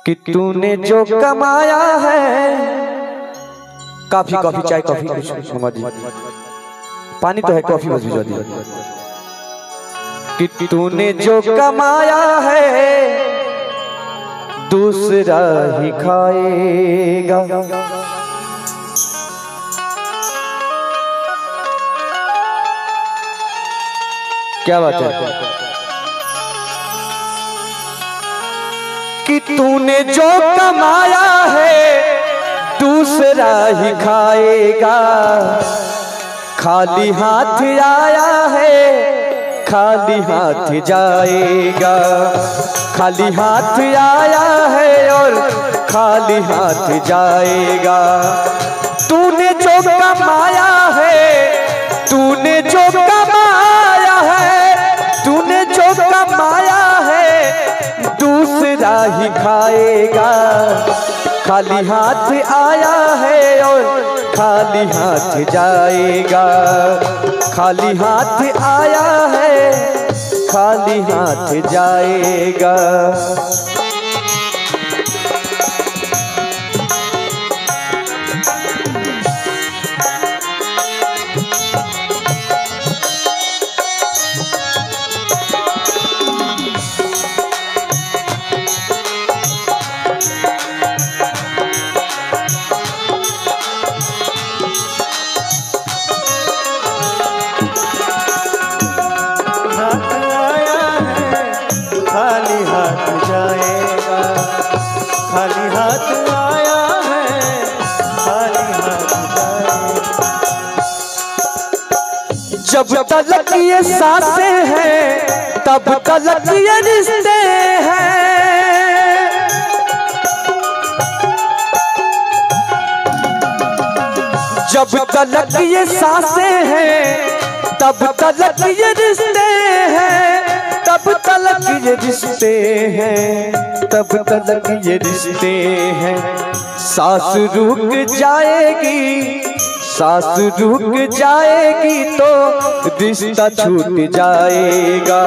कि तूने जो कमाया है। काफी कॉफी चाय कॉफी कुछ समझ पानी तो है कॉफी बस भिजवा दी। कि तूने जो कमाया है दूसरा ही खाएगा। क्या बात है कि तूने जो कमाया है दूसरा ही खाएगा। खाली हाथ आया है खाली हाथ जाएगा। खाली हाथ आया है और खाली हाथ जाएगा। तूने जो कमाया है तूने जो कमाया है तूने जो कमाया है दूसरा ही खाएगा। खाली हाथ आया है और खाली हाथ जाएगा। खाली हाथ आया है खाली हाथ जाएगा। खाली हाथ जाएगा। खाली हाथ आया है खाली हाथ जाएगा। जब तलक ये सांसें हैं तब तलक ये रिश्ते हैं। जब तलक ये सांसें हैं तब तलक ये रिश्ते हैं। तब तलक ये रिश्ते हैं तब तलक ये रिश्ते हैं। सांस रुक जाएगी सांस रुक जाएगी तो रिश्ता छूट जाएगा।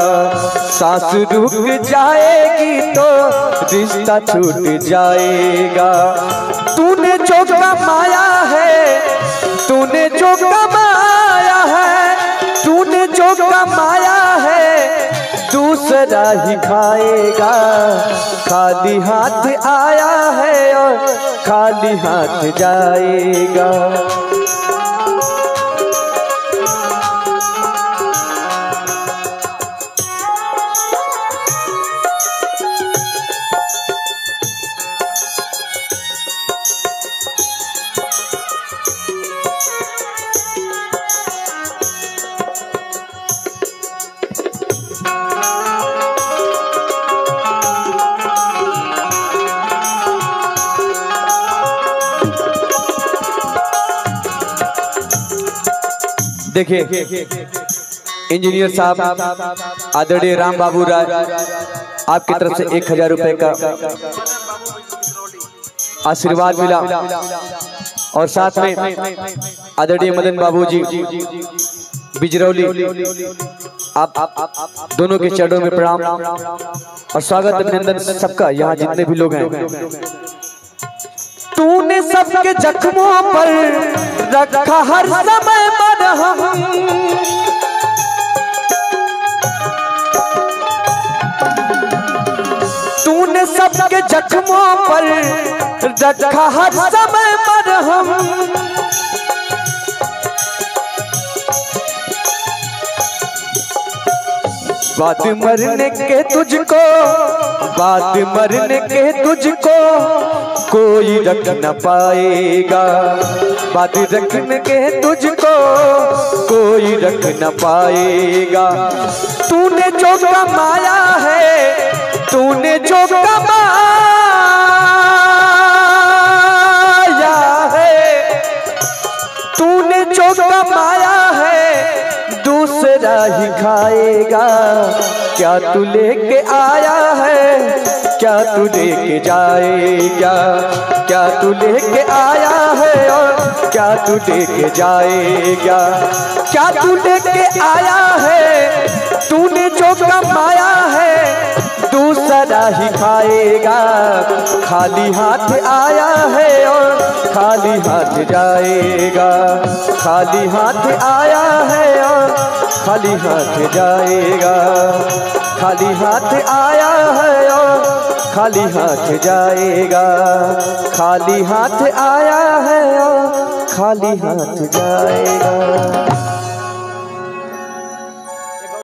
सांस रुक जाएगी तो रिश्ता छूट जाएगा। तूने जो कमाया है तूने जो कमाया है तूने जो कमाया है दूसरा ही खाएगा। खाली हाथ आया है और खाली हाथ जाएगा। देखिए इंजीनियर साहब आदरणीय राम बाबू राय आपकी तरफ से 1000 रुपए का आशीर्वाद मिला और साथ में आदरणीय मदन बाबू जी बिजरौली आप दोनों के चरणों में प्रणाम और स्वागत अभिनंदन सबका यहाँ जितने भी लोग हैं। तूने सबके जख्मों पर रखा हर समय मरहम। तूने सबके जख्मों पर रखा हर समय मरहम। बात मरने के तुझको बात मरने के तुझको कोई रख न पाएगा। बात रखने के तुझको कोई रख न पाएगा। तूने जो कमाया है तूने जो कमाया है तूने जो कमाया है दूसरा ही खाएगा। क्या तू लेके आया है क्या तू लेके जाएगा। क्या तू लेके आया है और क्या तू लेके जाएगा। क्या तू लेके आया है तूने जो कमाया है दूसरा दूसरा ही खाएगा। खाली हाथ आया है और खाली हाथ जाएगा। खाली हाथ आया है और खाली हाथ जाएगा। खाली हाथ आया है और खाली हाथ जाएगा। खाली हाथ आया है और खाली हाथ जाएगा।